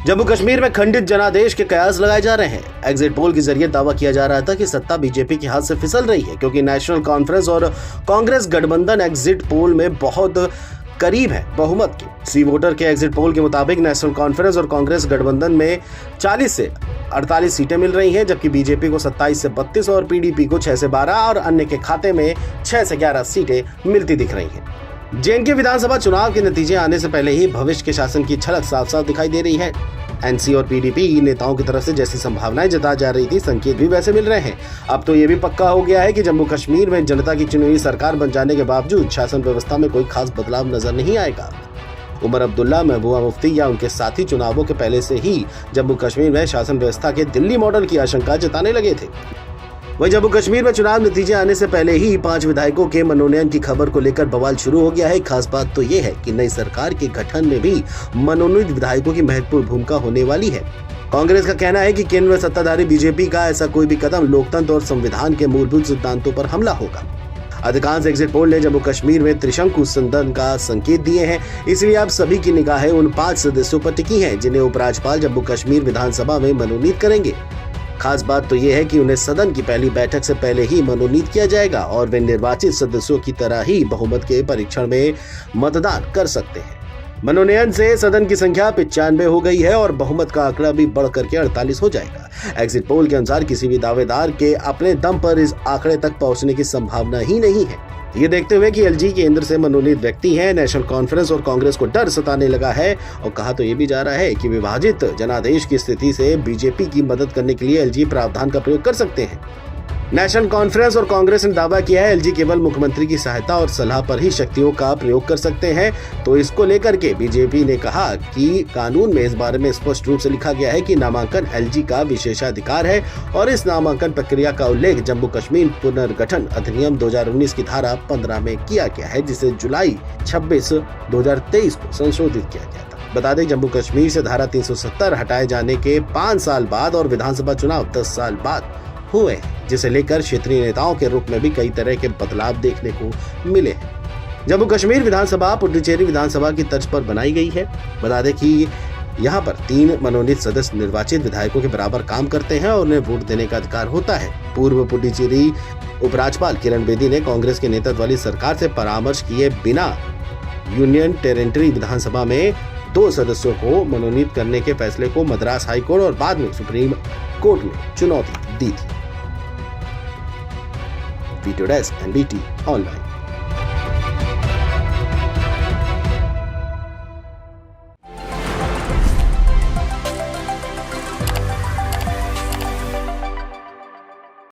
जम्मू कश्मीर में खंडित जनादेश के कयास लगाए जा रहे हैं। एग्जिट पोल के जरिए दावा किया जा रहा था कि सत्ता बीजेपी के हाथ से फिसल रही है, क्योंकि नेशनल कॉन्फ्रेंस और कांग्रेस गठबंधन एग्जिट पोल में बहुत करीब है बहुमत की। सी वोटर के एग्जिट पोल के मुताबिक नेशनल कॉन्फ्रेंस और कांग्रेस गठबंधन में 40 से 48 सीटें मिल रही हैं, जबकि बीजेपी को 27 से 32 और पीडीपी को 6 से 12 और अन्य के खाते में 6 से 11 सीटें मिलती दिख रही हैं। जेएनके विधानसभा चुनाव के नतीजे आने से पहले ही भविष्य के शासन की झलक साफ साफ दिखाई दे रही है। एनसी और पीडीपी नेताओं की तरफ से जैसी संभावनाएं जताई जा रही थी, संकेत भी वैसे मिल रहे हैं। अब तो ये भी पक्का हो गया है कि जम्मू कश्मीर में जनता की चुनी हुई सरकार बन जाने के बावजूद शासन व्यवस्था में कोई खास बदलाव नजर नहीं आएगा। उमर अब्दुल्ला, महबूबा मुफ्ती या उनके साथी चुनावों के पहले से ही जम्मू कश्मीर में शासन व्यवस्था के दिल्ली मॉडल की आशंका जताने लगे थे। वहीं जम्मू कश्मीर में चुनाव नतीजे आने से पहले ही 5 विधायकों के मनोनयन की खबर को लेकर बवाल शुरू हो गया है। खास बात तो ये है कि नई सरकार के गठन में भी मनोनीत विधायकों की महत्वपूर्ण भूमिका होने वाली है। कांग्रेस का कहना है कि केंद्र में सत्ताधारी बीजेपी का ऐसा कोई भी कदम लोकतंत्र और संविधान के मूलभूत सिद्धांतों पर हमला होगा। अधिकांश एग्जिट पोल ने जम्मू कश्मीर में त्रिशंकु सदन का संकेत दिए हैं, इसलिए अब सभी की निगाहें उन 5 सदस्यों पर टिकी हैं जिन्हें उपराज्यपाल जम्मू कश्मीर विधानसभा में मनोनीत करेंगे। खास बात तो यह है कि उन्हें सदन की पहली बैठक से पहले ही मनोनीत किया जाएगा और वे निर्वाचित सदस्यों की तरह ही बहुमत के परीक्षण में मतदान कर सकते हैं। मनोनयन से सदन की संख्या 95 हो गई है और बहुमत का आंकड़ा भी बढ़ करके 48 हो जाएगा। एग्जिट पोल के अनुसार किसी भी दावेदार के अपने दम पर इस आंकड़े तक पहुंचने की संभावना ही नहीं है। ये देखते हुए कि एलजी केंद्र से मनोनीत व्यक्ति हैं, नेशनल कॉन्फ्रेंस और कांग्रेस को डर सताने लगा है और कहा तो ये भी जा रहा है कि विभाजित जनादेश की स्थिति से बीजेपी की मदद करने के लिए एलजी प्रावधान का प्रयोग कर सकते हैं। नेशनल कॉन्फ्रेंस और कांग्रेस ने दावा किया है एलजी केवल मुख्यमंत्री की सहायता और सलाह पर ही शक्तियों का प्रयोग कर सकते हैं। तो इसको लेकर के बीजेपी ने कहा कि कानून में इस बारे में स्पष्ट रूप से लिखा गया है कि नामांकन एलजी का विशेषाधिकार है और इस नामांकन प्रक्रिया का उल्लेख जम्मू कश्मीर पुनर्गठन अधिनियम 2019 की धारा 15 में किया गया है, जिसे जुलाई 26, 2023 को संशोधित किया गया था। बता दें, जम्मू कश्मीर से धारा 370 हटाए जाने के 5 साल बाद और विधानसभा चुनाव 10 साल बाद हुए, जिसे लेकर क्षेत्रीय नेताओं के रूप में भी कई तरह के बदलाव देखने को मिले हैं। जम्मू कश्मीर विधानसभा पुडुचेरी विधानसभा की तर्ज पर बनाई गई है। बता दें कि यहाँ पर 3 मनोनीत सदस्य निर्वाचित विधायकों के बराबर काम करते हैं और उन्हें वोट देने का अधिकार होता है। पूर्व पुडुचेरी उपराज्यपाल किरण बेदी ने कांग्रेस के नेतृत्व वाली सरकार से परामर्श किए बिना यूनियन टेरिटरी विधानसभा में 2 सदस्यों को मनोनीत करने के फैसले को मद्रास हाई कोर्ट और बाद में सुप्रीम कोर्ट में चुनौती दी थी। Video desk NBT online.